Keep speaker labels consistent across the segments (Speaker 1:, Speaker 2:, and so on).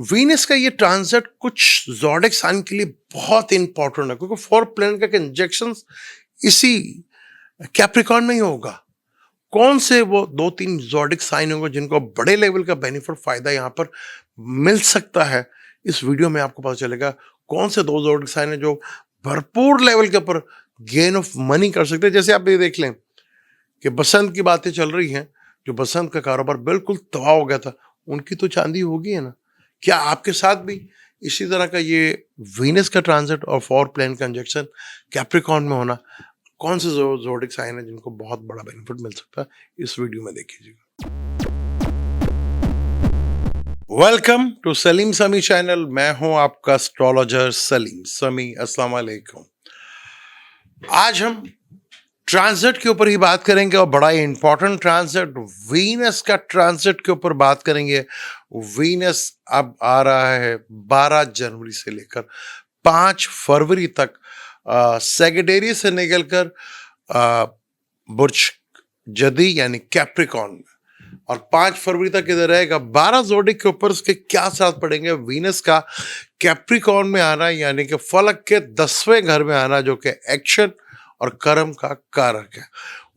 Speaker 1: Venus का ये transit कुछ ज़ोडिक साइन के लिए बहुत इंपॉर्टेंट है, क्योंकि 4 प्लैनेट का इंजेक्शन इसी कैप्रिकॉर्न में ही होगा। कौन से वो 2-3 ज़ोडिक साइन होंगे जिनको बड़े लेवल का बेनिफिट फायदा यहाँ पर मिल सकता है, इस वीडियो में आपको पता चलेगा। कौन से 2 ज़ोडिक साइन है जो भरपूर लेवल के ऊपर गेन ऑफ मनी कर सकते हैं। जैसे आप ये देख लें कि बसंत की बातें चल रही हैं, जो बसंत का कारोबार बिल्कुल तबाह हो गया था, उनकी तो चांदी होगी है ना। क्या आपके साथ भी इसी तरह का ये वीनस का ट्रांजिट और 4 प्लैनेट का इंजेक्शन कैप्रिकॉर्न में होना, कौन से ज़ोडिक साइन है जिनको बहुत बड़ा बेनिफिट मिल सकता है, इस वीडियो में देखिएगा। वेलकम टू सलीम समी चैनल। मैं हूं आपका एस्ट्रोलॉजर सलीम समी। अस्सलाम वालेकुम। आज हम ट्रांजिट के ऊपर ही बात करेंगे और बड़ा ही इंपॉर्टेंट ट्रांजिट वीनस का ट्रांजिट के ऊपर बात करेंगे। वीनस अब आ रहा है 12 जनवरी से लेकर 5 फरवरी तक सेगिटेरियस से निकलकर बुर्ज जदी यानी कैप्रिकॉर्न में, और 5 फरवरी तक इधर रहेगा। 12 जोडिक के ऊपर उसके क्या असर पड़ेंगे। वीनस का कैप्रिकॉर्न में आना यानी कि फलक के 10वें घर में आना, जो कि एक्शन और कर्म का कारक है।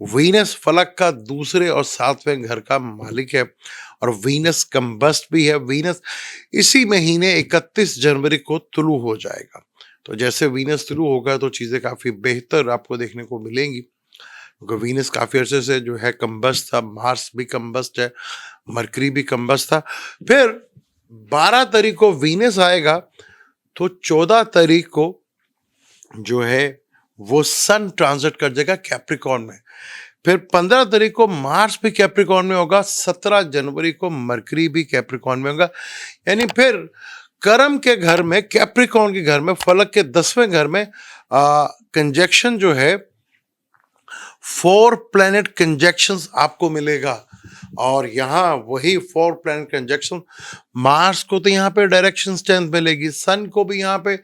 Speaker 1: वीनस फलक का दूसरे और 7वें घर का मालिक है और वीनस कंबस्ट भी है। वीनस इसी महीने 31 जनवरी को तुलू हो जाएगा। तो जैसे वीनस तुलू होगा तो चीज़ें काफ़ी बेहतर आपको देखने को मिलेंगी, क्योंकि वीनस काफ़ी अर्से से जो है कंबस्ट था। मार्स भी कंबस्ट है, मरकरी भी कंबस्ट था। फिर 12 तारीख को वीनस आएगा तो 14 तारीख को जो है वो सन ट्रांजिट कर जाएगा कैप्रिकॉर्न में। फिर 15 तारीख को मार्स भी कैप्रिकॉर्न में होगा। 17 जनवरी को मरकरी भी कैप्रिकॉर्न में होगा। यानी फिर कर्म के घर में, कैप्रिकॉर्न के घर में, फलक के 10वें घर में कंजक्शन जो है 4 प्लैनेट कंजक्शंस आपको मिलेगा। और यहाँ वही 4 प्लैनेट कंजक्शन, मार्स को तो यहाँ पे डायरेक्शन स्ट्रेंथ मिलेगी, सन को भी यहाँ पे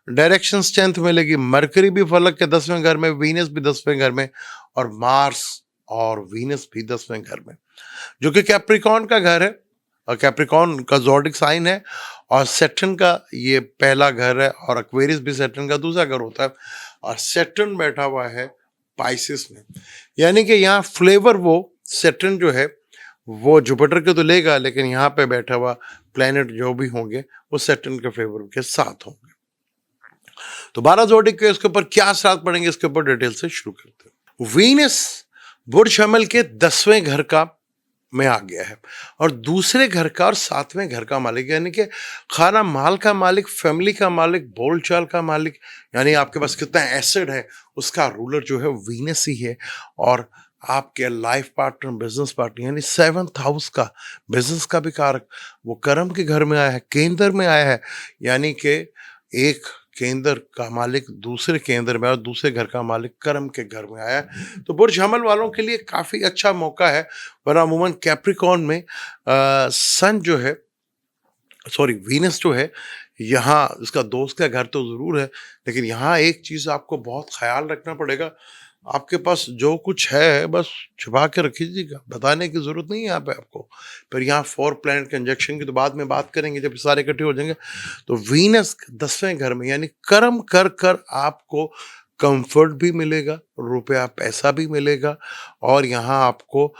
Speaker 1: डायरेक्शन स्ट्रेंथ मिलेगी, मरकरी भी फलक के 10वें घर में, वीनस भी 10वें घर में, और मार्स और वीनस भी 10वें घर में, जो कि कैप्रिकॉर्न का घर है और कैप्रिकॉर्न का ज़ोडिक साइन है। और सैटर्न का ये पहला घर है और एक्वेरियस भी सैटर्न का दूसरा घर होता है। और सैटर्न बैठा हुआ है पाइसिस में, यानी कि यहाँ फ्लेवर वो सैटर्न जो है वो जुपिटर के तो लेगा, लेकिन यहाँ पे बैठा हुआ प्लैनेट जो भी होंगे वो सैटर्न के फ्लेवर के साथ होंगे। तो 12 जोडिक के इसके ऊपर क्या असर पड़ेंगे, इसके ऊपर डिटेल से शुरू करते हैं। वीनस बुर्ज हमल के 10वें घर का में आ गया है और दूसरे घर का और 7वें घर का मालिक, यानी कि खाना माल का मालिक, फैमिली का मालिक, बोलचाल का मालिक, यानी आपके पास कितना एसेट है उसका रूलर जो है वीनस ही है। और आपके लाइफ पार्टनर, बिजनेस पार्टनर, यानी 7th हाउस का, बिजनेस का भी कारक, वो कर्म के घर में आया है, केंद्र में आया है। यानी कि एक केंद्र का मालिक दूसरे केंद्र में और दूसरे घर का मालिक कर्म के घर में आया है। तो बुर्ज हमल वालों के लिए काफ़ी अच्छा मौका है। वरना अमूमन कैप्रिकॉर्न में सन जो है, सॉरी वीनस जो है, यहाँ उसका दोस्त का घर तो ज़रूर है, लेकिन यहाँ एक चीज़ आपको बहुत ख्याल रखना पड़ेगा। आपके पास जो कुछ है बस छुपा के रख लीजिएगा, बताने की ज़रूरत नहीं है यहाँ पे आपको। फिर यहाँ 4 प्लैनेट कंजक्शन की तो बाद में बात करेंगे जब सारे इकट्ठे हो जाएंगे। तो वीनस 10वें घर में, यानी कर्म कर कर आपको कंफर्ट भी मिलेगा, रुपया पैसा भी मिलेगा, और यहाँ आपको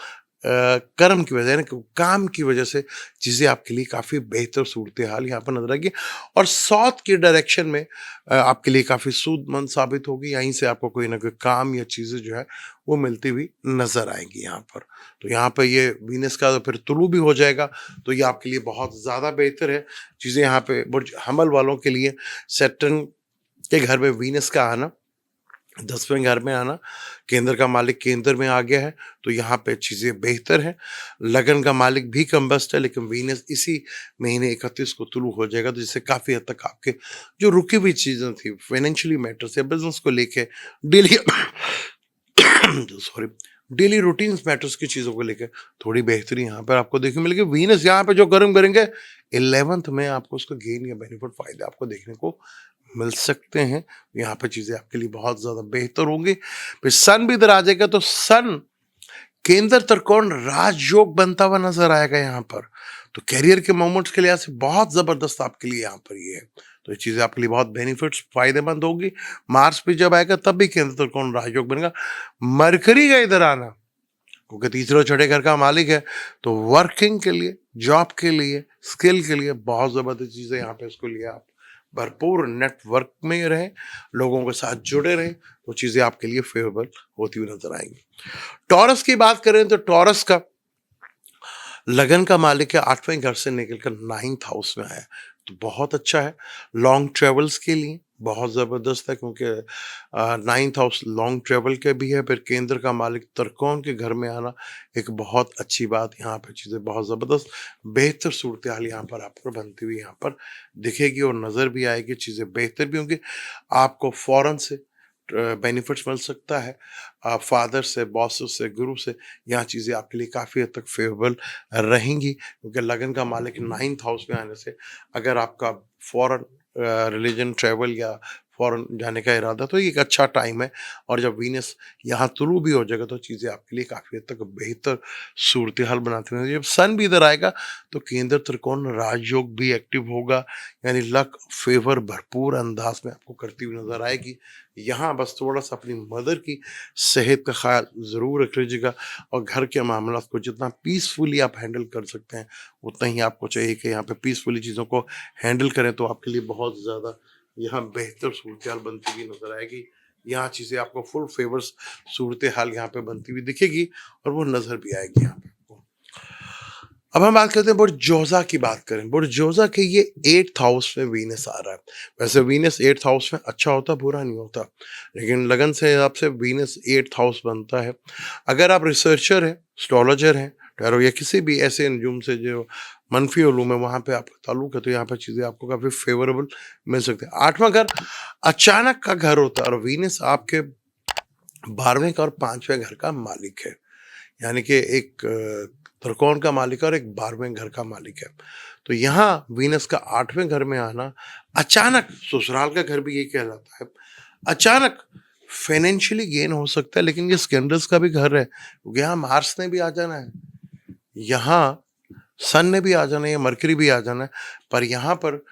Speaker 1: कर्म की वजह, यानी काम की वजह से चीज़ें आपके लिए काफ़ी बेहतर सूरत हाल यहाँ पर नजर आएगी। और साउथ की डायरेक्शन में आपके लिए काफ़ी सूदमंद साबित होगी। यहीं से आपको कोई ना कोई काम या चीज़ें जो है वो मिलती हुई नजर आएंगी यहाँ पर। तो यहाँ पर ये वीनस का तो फिर तुलू भी हो जाएगा, तो ये आपके लिए बहुत ज़्यादा बेहतर है चीज़ें। यहाँ पे बुर्ज हमल वालों के लिए सैटर्न के घर में वीनस का आना, 10वें घर में आना, केंद्र का मालिक केंद्र में आ गया है, तो यहाँ पे चीज़ें बेहतर हैं। लगन का मालिक भी कंबस्ट है, लेकिन वीनस इसी महीने 31 को तुलू हो जाएगा, तो जिससे काफ़ी हद तक आपके जो रुकी हुई चीज़ें थी, फाइनेंशियली मैटर्स या बिजनेस को लेके, daily sorry daily routines matters की चीज़ों को लेकर थोड़ी बेहतरी यहाँ पर आपको देखने मिलेगी। वीनस यहाँ पे जो कर्म करेंगे 11th में आपको उसका गेन या बेनिफिट फायदे आपको देखने को मिल सकते हैं। यहाँ पे चीज़ें आपके लिए बहुत ज़्यादा बेहतर होंगी। फिर सन भी इधर आ जाएगा, तो सन केंद्र त्रिकोण राजयोग बनता हुआ नजर आएगा यहाँ पर। तो करियर के मोमेंट्स के लिहाज से बहुत जबरदस्त आपके लिए यहाँ पर ये है। तो ये चीजें आपके लिए बहुत बेनिफिट्स फायदेमंद होगी। मार्स भी जब आएगा तब भी केंद्र त्रिकोण राजयोग बनेगा। मरकरी का इधर आना, क्योंकि तीसरे छठे घर का मालिक है, तो वर्किंग के लिए, जॉब के लिए, स्किल के लिए बहुत जबरदस्त चीजें यहाँ पे इसको लिए आप भरपूर नेटवर्क में रहें, लोगों के साथ जुड़े रहें, वो चीजें आपके लिए फेवरेबल होती हुई नजर आएंगी। टॉरस की बात करें तो टॉरस का लगन का मालिक है 8वें घर से निकलकर 9th हाउस में आया, तो बहुत अच्छा है लॉन्ग ट्रेवल्स के लिए, बहुत ज़बरदस्त है, क्योंकि 9th हाउस लॉन्ग ट्रेवल के भी है। फिर केंद्र का मालिक त्रिकोण के घर में आना एक बहुत अच्छी बात, यहाँ पर चीज़ें बहुत ज़बरदस्त बेहतर सूरत हाल यहाँ पर आपको बनती हुई यहाँ पर दिखेगी और नज़र भी आएगी, चीज़ें बेहतर भी होंगी। आपको फ़ौरन से बेनिफिट्स मिल सकता है, फादर से, बॉस से, गुरु से, यहाँ चीज़ें आपके लिए काफ़ी हद तक फेवरेबल रहेंगी, क्योंकि लगन का मालिक 9th हाउस में आने से अगर आपका फॉरेन रिलीजन ट्रैवल या फॉरेन जाने का इरादा, तो ये एक अच्छा टाइम है। और जब वीनस यहाँ तुलू भी हो जाएगा तो चीज़ें आपके लिए काफ़ी हद तक बेहतर सूरत हाल बनाती हैं। जब सन भी इधर आएगा तो केंद्र त्रिकोण राजयोग भी एक्टिव होगा, यानी लक फेवर भरपूर अंदाज में आपको करती हुई नजर आएगी। यहाँ बस थोड़ा सा अपनी मदर की सेहत का ख्याल ज़रूर रख लीजिएगा, और घर के मामला को जितना पीसफुली आप हैंडल कर सकते हैं उतना ही आपको चाहिए कि यहाँ पे पीसफुली चीज़ों को हैंडल करें, तो आपके लिए बहुत ज़्यादा यहाँ बेहतर सूरत हाल बनती हुई नजर आएगी। यहाँ चीज़ें आपको फुल फेवर्स सूरत हाल यहाँ पे बनती हुई दिखेगी और वो नज़र भी आएगी यहाँ पे। अब हम बात करते हैं बुर्जोजा की बात करें। बुर्जोजा के ये 8th हाउस में वीनस आ रहा है। वैसे वीनस 8th हाउस में अच्छा होता, बुरा नहीं होता, लेकिन लगन से हिसाब से वीनस 8th हाउस बनता है। अगर आप रिसर्चर हैं, एस्ट्रोलॉजर हैं, टैरो या किसी भी ऐसे नजूम से जो मनफी उलूम है वहाँ पे आपका ताल्लुक है, तो यहाँ पर चीज़ें आपको काफ़ी फेवरेबल मिल सकती है। 8वां घर अचानक का घर होता है और वीनस आपके 12वें का और 5वें घर का मालिक है, यानी कि एक त्रिकोण का मालिक और एक 12वें घर का मालिक है। तो यहाँ वीनस का 8वें घर में आना अचानक, ससुराल का घर भी ये कहलाता है, अचानक फाइनेंशियली गेन हो सकता है, लेकिन ये स्कैंडल्स का भी घर है, क्योंकि यहाँ मार्स ने भी आ जाना है, यहाँ सन ने भी आ जाना है, मरकरी भी आ जाना है। पर यहाँ पर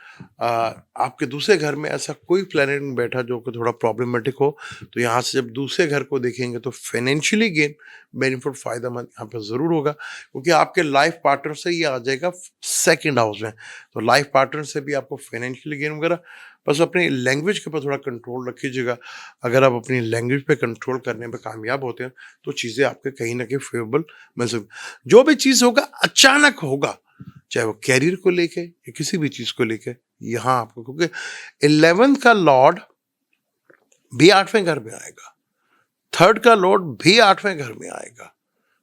Speaker 1: आपके दूसरे घर में ऐसा कोई प्लैनेट नहीं बैठा जो कि थोड़ा प्रॉब्लमेटिक हो, तो यहाँ से जब दूसरे घर को देखेंगे तो फाइनेंशियली गेन, बेनिफिट, फायदेमंद यहाँ पर ज़रूर होगा, क्योंकि आपके लाइफ पार्टनर से ये आ जाएगा 2nd हाउस में, तो लाइफ पार्टनर से भी आपको फाइनेंशियली गेन वगैरह। बस अपनी लैंग्वेज के ऊपर थोड़ा कंट्रोल रखिएगा। अगर आप अपनी लैंग्वेज पे कंट्रोल करने में कामयाब होते हैं तो चीज़ें आपके कहीं ना कहीं फेवरेबल मिल सकती। जो भी चीज़ होगा अचानक होगा, चाहे वो कैरियर को लेके या किसी भी चीज़ को लेके, यहाँ आपको, क्योंकि 11th का लॉर्ड भी 8वें घर में आएगा, 3rd का लॉर्ड भी 8वें घर में आएगा,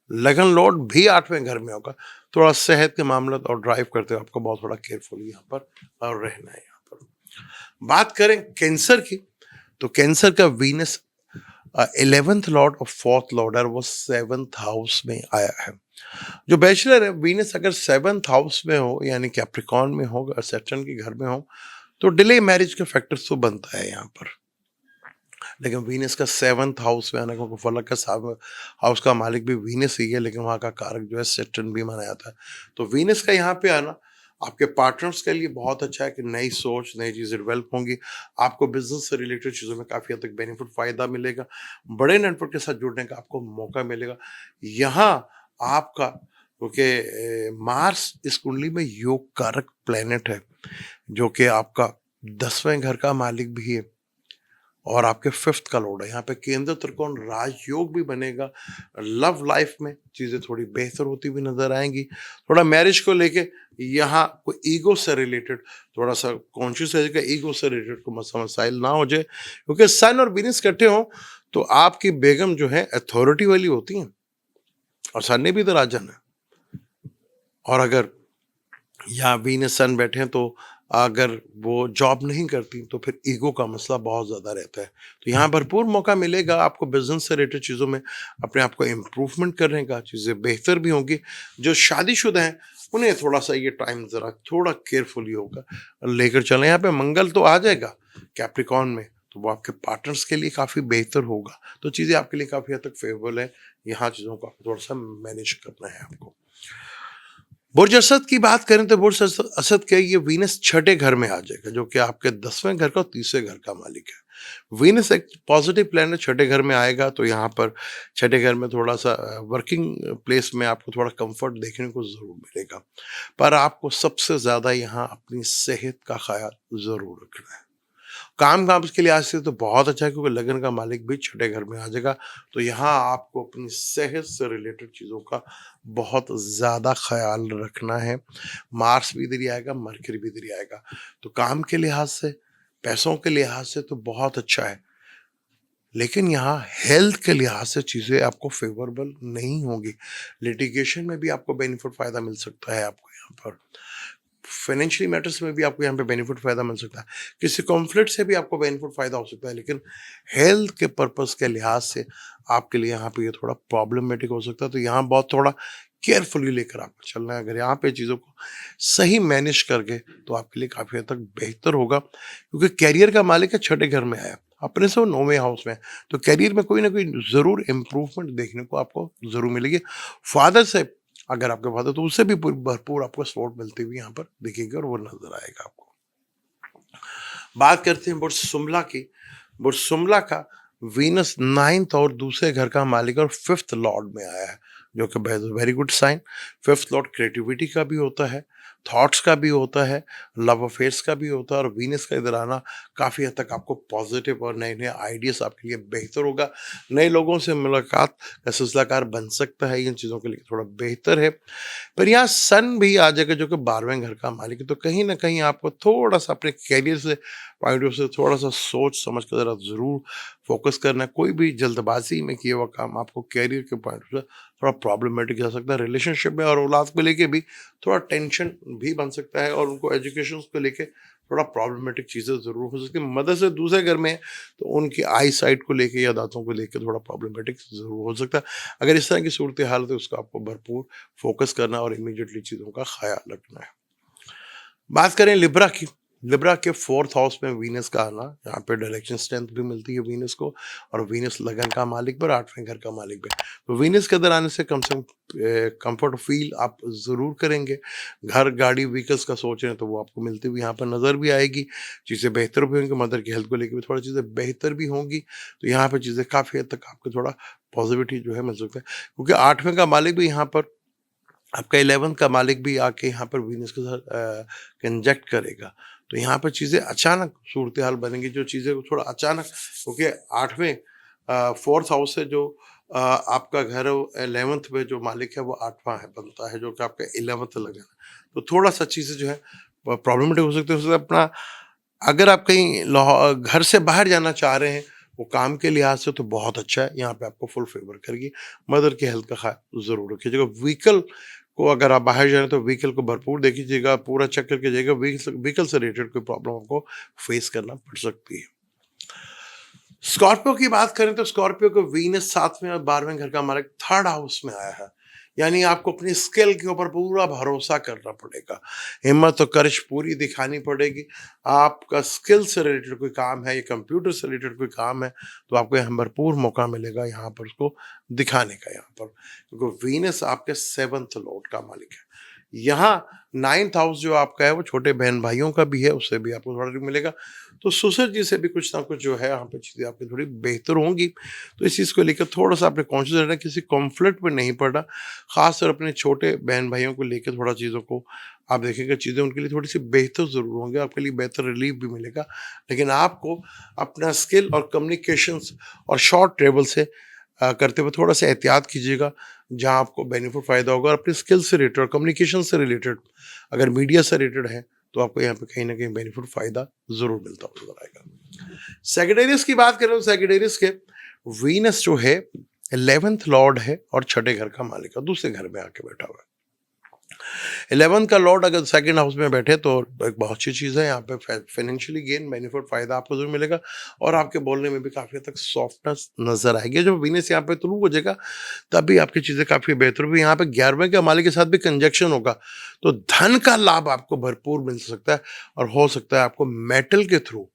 Speaker 1: लगन लॉर्ड भी 8वें घर में होगा। थोड़ा सेहत के मामला और ड्राइव करते हुए आपको बहुत थोड़ा केयरफुल यहाँ पर और रहना है। यहाँ पर बात करें कैंसर की, तो कैंसर का वीनस 11th लॉर्ड और 4th लॉर्ड है, वो 7th हाउस में आया है। जो बैचलर है, वीनस अगर 7th हाउस में हो, यानी कैप्रिकॉन में हो, सैटर्न के घर में हो, तो डिले मैरिज के फैक्टर्स तो बनता है यहाँ पर। लेकिन वीनस का 7th हाउस में आना, क्योंकि फलक का हाउस का मालिक भी वीनस ही है, लेकिन वहाँ का कारक जो है सैटर्न भी माना जाता है। तो वीनस का यहाँ पे आना आपके पार्टनर्स के लिए बहुत अच्छा है कि नई सोच, नई चीज़ें डेवलप होंगी, आपको बिजनेस से रिलेटेड चीज़ों में काफ़ी हद तक बेनिफिट, फ़ायदा मिलेगा, बड़े नेटवर्क के साथ जुड़ने का आपको मौका मिलेगा। यहाँ आपका, क्योंकि मार्स इस कुंडली में योग कारक प्लेनेट है, जो कि आपका 10वें घर का मालिक भी है और आपके 5th का लॉर्ड है। यहाँ पे केंद्र त्रिकोण राजयोग भी बनेगा। लव लाइफ में चीज़ें थोड़ी बेहतर होती हुई नजर आएंगी। थोड़ा मैरिज को लेके यहाँ कोई ईगो से रिलेटेड थोड़ा सा कॉन्शियस रहेगा, ईगो से रिलेटेड को मसाइल ना हो जाए, क्योंकि सन और वीनस इकट्ठे हों तो आपकी बेगम जो है अथॉरिटी वाली होती हैं, और सन ने भी इधर आ जाना है। और अगर यहाँ वीनस सन बैठे हैं तो अगर वो जॉब नहीं करती तो फिर ईगो का मसला बहुत ज़्यादा रहता है। तो यहाँ भरपूर मौका मिलेगा आपको बिजनेस से रिलेटेड चीज़ों में अपने आप को इम्प्रूवमेंट करने का, चीज़ें बेहतर भी होंगी। जो शादीशुदा हैं उन्हें थोड़ा सा ये टाइम ज़रा थोड़ा केयरफुली होगा लेकर चलें। यहाँ पे मंगल तो आ जाएगा कैप्रिकॉन में, तो वो आपके पार्टनर्स के लिए काफ़ी बेहतर होगा। तो चीज़ें आपके लिए काफ़ी हद तक फेवरेबल है। यहाँ चीज़ों को आपको थोड़ा-सा मैनेज करना है आपको। बुर्ज असद की बात करें तो बुर्ज असद के ये वीनस छठे घर में आ जाएगा, जो कि आपके 10वें घर का और तीसरे घर का मालिक है। वीनस एक पॉजिटिव प्लैनेट छठे घर में आएगा, तो यहाँ पर छठे घर में थोड़ा सा वर्किंग प्लेस में आपको थोड़ा कंफर्ट देखने को ज़रूर मिलेगा। पर आपको सबसे ज़्यादा यहाँ अपनी सेहत का ख्याल ज़रूर रखना है। काम के लिहाज से तो बहुत अच्छा है, क्योंकि लगन का मालिक भी छठे घर में आ जाएगा। तो यहाँ आपको अपनी सेहत से रिलेटेड चीज़ों का बहुत ज़्यादा ख्याल रखना है। मार्स भी इधर ही आएगा, मरकरी भी इधर ही आएगा। तो काम के लिहाज से, पैसों के लिहाज से तो बहुत अच्छा है। लेकिन यहाँ हेल्थ के लिहाज से चीज़ें आपको फेवरेबल नहीं होंगी। लिटिगेशन में भी आपको बेनिफिट फ़ायदा मिल सकता है आपको यहाँ पर। फाइनेंशियली मैटर्स में भी आपको यहाँ पे बेनिफिट फ़ायदा मिल सकता है। किसी कॉन्फ्लिक्ट से भी आपको बेनिफिट फ़ायदा हो सकता है, लेकिन हेल्थ के पर्पज़ के लिहाज से आपके लिए यहाँ पे ये थोड़ा प्रॉब्लमेटिक हो सकता है। तो यहाँ बहुत थोड़ा केयरफुली लेकर आपको चलना है। अगर यहाँ पे चीज़ों को सही मैनेज करके, तो आपके लिए काफ़ी हद तक बेहतर होगा, क्योंकि करियर का मालिक है छठे घर में आया, अपने से वो 9वें हाउस में है। तो करियर में कोई ना कोई ज़रूर इम्प्रूवमेंट देखने को आपको ज़रूर मिलेगी। फादर से, अगर आपके फादर, तो उससे भी भरपूर आपको सपोर्ट मिलती हुई यहाँ पर दिखेगी और वो नजर आएगा आपको। बात करते हैं बुर्ज सुमला की। बुर्ज सुमला का वीनस 9th और दूसरे घर का मालिक और 5th लॉर्ड में आया है, जो कि very good sign. 5th lord creativity का भी होता है, थॉट्स का भी होता है, लव अफेयर्स का भी होता है। और वीनस का इधर आना काफ़ी हद तक आपको पॉजिटिव और नए नए आइडियाज़ आपके लिए बेहतर होगा। नए लोगों से मुलाकात का सिलसिलाकार बन सकता है, इन चीज़ों के लिए थोड़ा बेहतर है। पर यहाँ सन भी आ जाएगा, जो कि 12वें घर का मालिक है। तो कहीं ना कहीं आपको थोड़ा सा अपने कैरियर से पॉइंट ऑफ से थोड़ा सा सोच समझ कर ज़रा ज़रूर फोकस करना है। कोई भी जल्दबाजी में किया हुआ काम आपको कैरियर के पॉइंट ऑफ से थोड़ा प्रॉब्लमेटिक जा सकता है। रिलेशनशिप में और औलाद को लेके भी थोड़ा टेंशन भी बन सकता है, और उनको एजुकेशन को लेके थोड़ा प्रॉब्लमेटिक चीज़ें ज़रूर हो सकती है। मदर से दूसरे घर में है, तो उनकी आई साइट को लेके या दांतों को लेके थोड़ा प्रॉब्लमेटिक ज़रूर हो सकता है। अगर इस तरह की सूरत हाल है, तो उसका आपको भरपूर फोकस करना और इमीडिएटली चीज़ों का ख्याल रखना है। बात करें लिब्रा की। लिब्रा के 4th हाउस में वीनस का आना, यहाँ पे डायरेक्शन स्ट्रेंथ भी मिलती है वीनस को, और वीनस लगन का मालिक भी और 8वें घर का मालिक भी। तो वीनस के अंदर आने से कम से कम कंफर्ट फील आप ज़रूर करेंगे। घर, गाड़ी, व्हीकल्स का सोच रहे हैं, तो वो आपको मिलती हुई यहाँ पर नज़र भी आएगी। चीज़ें बेहतर भी होंगी, मदर की हेल्थ को लेकर भी थोड़ा चीज़ें बेहतर भी होंगी। तो यहाँ पर चीज़ें काफ़ी हद तक आपको थोड़ा पॉजिटिविटी जो है मिल सकता है, क्योंकि 8वें का मालिक भी यहाँ पर, आपका 11th का मालिक भी आके यहाँ पर वीनस के साथ कंजक्ट करेगा। तो यहाँ पर चीज़ें अचानक सूरत हाल बनेंगी, जो चीज़ें को थोड़ा अचानक, क्योंकि 8वें 4th हाउस से जो आपका घर 11th में जो मालिक है वो 8वां है बनता है, जो कि आपका 11th लगन है। तो थोड़ा सा चीज़ें जो है प्रॉब्लमेटिक हो सकती है। उससे अपना, अगर आप कहीं घर से बाहर जाना चाह रहे हैं, वो काम के लिहाज से तो बहुत अच्छा है, यहाँ पे आपको फुल फेवर करेगी। मदर की हेल्थ का ख्याल ज़रूर रखिएगा। व्हीकल को, अगर आप बाहर जा रहे हैं, तो व्हीकल को भरपूर देखिएगा, पूरा चेक करके जाइएगा। व्हीकल से रिलेटेड कोई प्रॉब्लम आपको फेस करना पड़ सकती है। स्कॉर्पियो की बात करें, तो स्कॉर्पियो को वीनस 7वें और 12वें घर का मालिक 3rd हाउस में आया है। यानी आपको अपनी स्किल के ऊपर पूरा भरोसा करना पड़ेगा, हिम्मत और कर्ज पूरी दिखानी पड़ेगी। आपका स्किल से रिलेटेड कोई काम है या कंप्यूटर से रिलेटेड कोई काम है, तो आपको यहाँ भरपूर मौका मिलेगा यहाँ पर उसको दिखाने का, यहाँ पर, क्योंकि वीनस आपके 7th लॉर्ड का मालिक है। यहाँ 9th हाउस जो आपका है, वो छोटे बहन भाइयों का भी है, उससे भी आपको थोड़ा मिलेगा। तो ससुर जी से भी कुछ ना कुछ जो है यहाँ पे चीज़ें आपकी थोड़ी बेहतर होंगी। तो इस चीज़ को लेकर थोड़ा सा आपने कॉन्शियस रहना, किसी कॉन्फ्लिक्ट में नहीं पड़ना। खासकर अपने छोटे बहन भाइयों को लेकर थोड़ा चीज़ों को आप देखेंगे, चीज़ें उनके लिए थोड़ी सी बेहतर ज़रूर होंगी, आपके लिए बेहतर रिलीफ भी मिलेगा। लेकिन आपको अपना स्किल और कम्युनिकेशंस और शॉर्ट ट्रेवल से करते हुए थोड़ा सा एहतियात कीजिएगा, जहाँ आपको बेनिफिट फ़ायदा होगा। और अपने स्किल से रिलेटेड और कम्युनिकेशन से रिलेटेड, अगर मीडिया से रिलेटेड है, तो आपको यहाँ पे कहीं ना कहीं बेनिफिट फ़ायदा ज़रूर मिलता हुआ नजर आएगा। सेक्रेटेरियस की बात करें, तो सेक्रेटेरियस के वीनस जो है 11th लॉर्ड है और छठे घर का मालिक है, दूसरे घर में आके बैठा हुआ है। 11th का लॉर्ड अगर 2nd हाउस में बैठे, तो एक बहुत अच्छी चीज़ है। यहाँ पे फाइनेंशियली गेन, बेनिफिट फ़ायदा आपको जरूर मिलेगा, और आपके बोलने में भी काफ़ी हद तक सॉफ्टनेस नजर आएगी। जब वीनस यहाँ पे थ्रू हो जाएगा, तब भी आपकी चीज़ें काफ़ी बेहतर भी। यहाँ पे 11वें के मालिक के साथ भी कंजक्शन होगा, तो धन का लाभ आपको भरपूर मिल सकता है, और हो सकता है आपको मेटल के थ्रू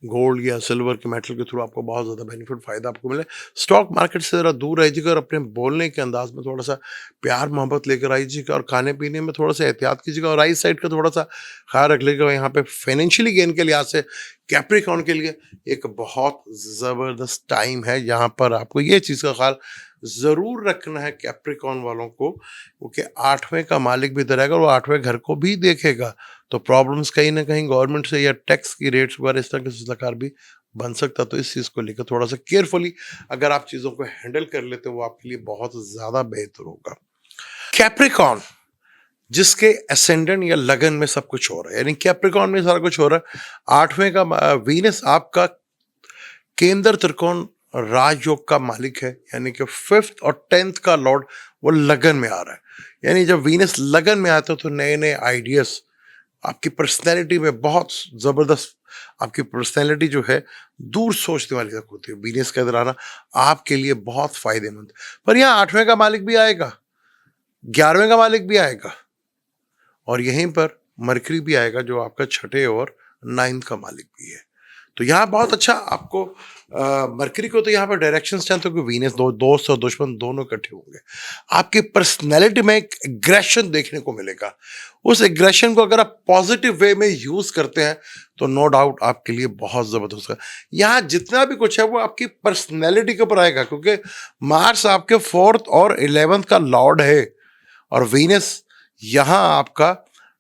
Speaker 1: गोल्ड या सिल्वर के मेटल के थ्रू आपको बहुत ज़्यादा बेनिफिट फ़ायदा आपको मिले। स्टॉक मार्केट से ज़रा दूर रहिएगा और अपने बोलने के अंदाज में थोड़ा सा प्यार मोहब्बत लेकर आइएगा और खाने पीने में थोड़ा सा एहतियात कीजिएगा और राइट साइड का थोड़ा सा ख्याल रख लीजिएगा। यहाँ पे फाइनेंशियली गेन के लिहाज से कैप्रिकॉर्न के लिए एक बहुत ज़बरदस्त टाइम है। यहाँ पर आपको ये चीज़ का ख्याल ज़रूर रखना है कैप्रिकॉर्न वालों को, क्योंकि 8वें का मालिक भी इधर आएगा और वो 8वें घर को भी देखेगा। तो प्रॉब्लम्स कहीं ना कहीं गवर्नमेंट से या टैक्स की रेट्स वगैरह इस तरह के सरकार भी बन सकता। तो इस चीज़ को लेकर थोड़ा सा केयरफुली अगर आप चीज़ों को हैंडल कर लेते हो वो आपके लिए बहुत ज़्यादा बेहतर होगा। कैप्रिकॉर्न जिसके असेंडेंट या लगन में सब कुछ हो रहा है, यानी कैप्रिकॉर्न में सारा कुछ हो रहा है। 8वें का वीनस आपका केंद्र त्रिकोण राजयोग का मालिक है, यानी कि 5th और 10th का लॉर्ड वो लगन में आ रहा है। यानी जब वीनस लगन में आता है तो नए नए आइडियाज आपकी पर्सनैलिटी में बहुत ज़बरदस्त, आपकी पर्सनैलिटी जो है दूर सोचने वाली तक होती है। वीनस का इधर आना आपके लिए बहुत फायदेमंद। पर यहाँ 8वें का मालिक भी आएगा, 11वें का मालिक भी आएगा और यहीं पर मरकरी भी आएगा जो आपका 6ठे और 9th का मालिक भी है। तो यहाँ बहुत अच्छा आपको मरकरी को तो यहाँ पर डायरेक्शन चाहते हो कि वीनस दोस्त और दुश्मन दोनों इकट्ठे होंगे। आपकी पर्सनैलिटी में एक एग्रेशन देखने को मिलेगा। उस एग्रेशन को अगर आप पॉजिटिव वे में यूज करते हैं तो नो डाउट आपके लिए बहुत जबरदस्त है। यहाँ जितना भी कुछ है वो आपकी पर्सनैलिटी के ऊपर आएगा, क्योंकि मार्स आपके 4th और 11th का लॉर्ड है और वीनस यहाँ आपका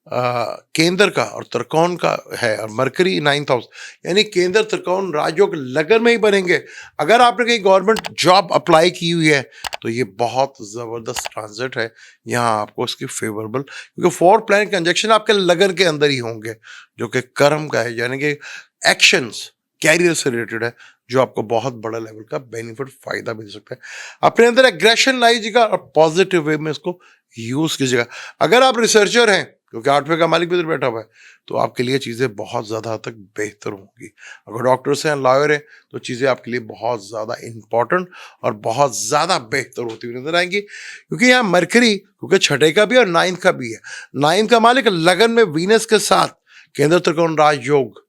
Speaker 1: केंद्र का और त्रिकोण का है और मरकरी 9th हाउस, यानी केंद्र त्रिकोण राजयोग लगन में ही बनेंगे। अगर आपने कहीं गवर्नमेंट जॉब अप्लाई की हुई है तो ये बहुत ज़बरदस्त ट्रांजिट है यहाँ आपको इसकी फेवरेबल, क्योंकि 4 प्लैनेट कंजक्शन आपके लगन के अंदर ही होंगे जो कि कर्म का है, यानी कि एक्शंस कैरियर से रिलेटेड है, जो आपको बहुत बड़ा लेवल का बेनिफिट फायदा मिल सकता है। अपने अंदर एग्रेशन लाइएगा और पॉजिटिव वे में इसको यूज कीजिएगा। अगर आप रिसर्चर हैं, क्योंकि 8वें का मालिक भी इधर बैठा हुआ है, तो आपके लिए चीज़ें बहुत ज़्यादा हद तक बेहतर होंगी। अगर डॉक्टर्स हैं, लॉयर हैं, तो चीज़ें आपके लिए बहुत ज़्यादा इंपॉर्टेंट और बहुत ज़्यादा बेहतर होती हुई नजर आएंगी, क्योंकि यहाँ मरकरी क्योंकि 6ठे का भी और 9th का भी है। 9th का मालिक लगन में वीनस के साथ केंद्र त्रिकोण राजयोग,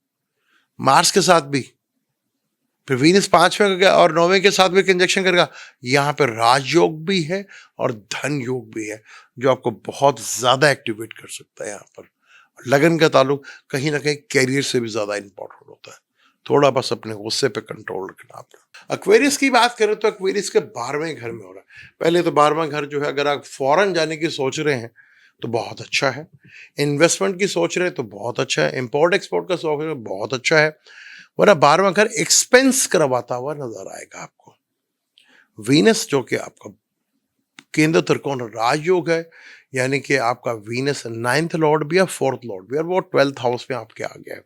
Speaker 1: मार्स के साथ भी, फिर वीनस 5वें का और 9वें के साथ भी कंजक्शन करेगा। यहाँ पे राजयोग भी है और धन योग भी है जो आपको बहुत ज्यादा एक्टिवेट कर सकता है। यहाँ पर लगन का ताल्लुक कहीं ना कहीं कैरियर से भी ज्यादा इंपॉर्टेंट होता है। थोड़ा बस अपने गुस्से पे कंट्रोल रखना आपने। एक्वेरियस की बात करें तो एक्वेरियस के 12वें घर में हो रहा है। पहले तो 12वां घर जो है, अगर आप फॉरेन जाने की सोच रहे हैं तो बहुत अच्छा है, इन्वेस्टमेंट की सोच रहे हैं तो बहुत अच्छा है, इंपोर्ट एक्सपोर्ट का सोच रहे हैं बहुत अच्छा है, वरना 12वां घर एक्सपेंस करवाता हुआ नजर आएगा आपको। वीनस जो कि आपका केंद्र त्रिकोण राजयोग है, यानी कि आपका वीनस 9th लॉर्ड भी है, 4th लॉर्ड भी है और वो 12th हाउस में आपके आ गया है।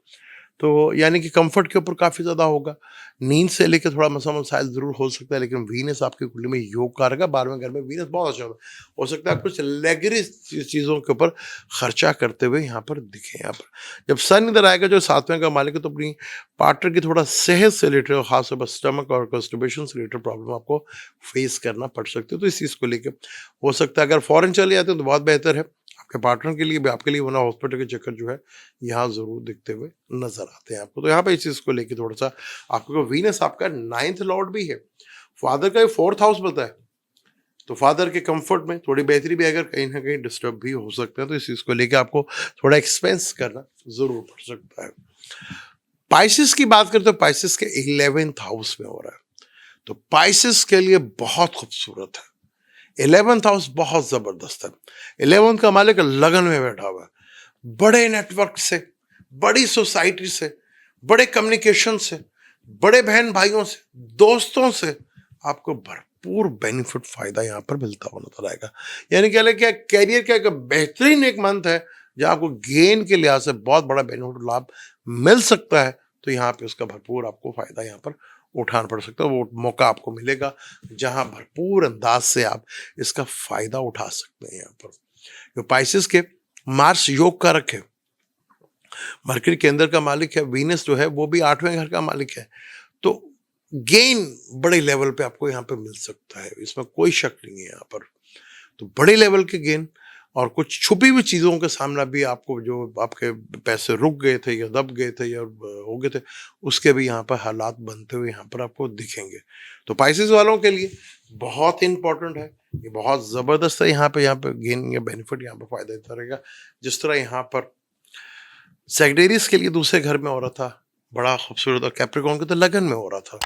Speaker 1: तो यानी कि कंफर्ट के ऊपर काफ़ी ज़्यादा होगा। नींद से लेकर थोड़ा मसा मसाइल ज़रूर हो सकता है, लेकिन वीनस आपकी कुंडली में योग कारक है। 12वें घर में वीनस बहुत अच्छा हो सकता है कुछ लग्जरी चीज़ों के ऊपर खर्चा करते हुए यहाँ पर दिखे। यहाँ पर जब सन इधर आएगा जो 7वें का मालिक है, तो अपनी पार्टनर की थोड़ा सेहत से रिलेटेड, खासतौर पर स्टमक और कॉन्स्टिपेशन से रिलेटेड प्रॉब्लम आपको फेस करना पड़ सकती है। तो इस चीज़ को लेकर हो सकता है अगर फॉरेन चले जाते हैं तो बहुत बेहतर है आपके पार्टनर के लिए भी, आपके लिए, वरना हॉस्पिटल के चक्कर जो है यहाँ जरूर दिखते हुए नजर आते हैं आपको। तो यहाँ पे इस चीज को लेके थोड़ा सा आपको, वीनस आपका 9th लॉर्ड भी है, फादर का 4th हाउस बताए, तो फादर के कंफर्ट में थोड़ी बेहतरी भी अगर कहीं ना कहीं डिस्टर्ब भी हो सकता है। तो इस चीज को लेके आपको थोड़ा एक्सपेंस करना जरूर पड़ सकता है। पाइसिस की बात करते तो पाइसिस के 11th हाउस में हो रहा है, तो पाइसिस के लिए बहुत खूबसूरत है। 11th हाउस बहुत जबरदस्त है। 11th का मालिक लगन में बैठा हुआ है। बड़े नेटवर्क से, बड़ी सोसाइटी से, बड़े कम्युनिकेशन से, बड़े बहन भाइयों से, दोस्तों से आपको भरपूर बेनिफिट फायदा यहाँ पर मिलता हुआ नजर आएगा। यानी क्या कैरियर का एक बेहतरीन एक मंथ है जहाँ आपको गेन के लिहाज से बहुत बड़ा बेनिफिट लाभ मिल सकता है। तो यहाँ पे उसका भरपूर आपको फायदा यहाँ पर उठाना पड़ सकता है। वो मौका आपको मिलेगा जहां भरपूर अंदाज से आप इसका फायदा उठा सकते हैं। यहाँ पर जो पाइसिस के मार्स योग का रखे, मरकरी केंद्र का मालिक है, वीनस जो है वो भी 8वें घर का मालिक है, तो गेन बड़े लेवल पे आपको यहाँ पे मिल सकता है, इसमें कोई शक नहीं है यहाँ पर। तो बड़े लेवल के गेन और कुछ छुपी हुई चीज़ों के सामना भी आपको, जो आपके पैसे रुक गए थे या दब गए थे या हो गए थे, उसके भी यहाँ पर हालात बनते हुए यहाँ पर आपको दिखेंगे। तो पाइसेस वालों के लिए बहुत इंपॉर्टेंट है, ये बहुत ज़बरदस्त है, यहाँ पे गेन या बेनिफिट, यहाँ पे फ़ायदा देता रहेगा। जिस तरह यहाँ पर सैजिटेरियस के लिए दूसरे घर में हो रहा था, बड़ा खूबसूरत, और कैप्रिकॉर्न के तो लगन में हो रहा था।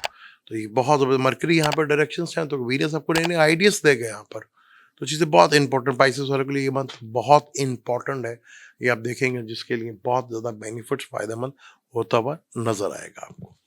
Speaker 1: तो ये बहुत ज़बरदस्त, मरकरी यहाँ पर डायरेक्शंस हैं, तो वीनस आपको नए-नए आइडियाज़ देगा यहाँ पर। तो चीज़ें बहुत इंपॉर्टेंट, पाइसेस वालों के लिए ये मंथ बहुत इंपॉर्टेंट है। ये आप देखेंगे जिसके लिए बहुत ज़्यादा बेनिफिट्स फ़ायदेमंद होता हुआ नज़र आएगा आपको।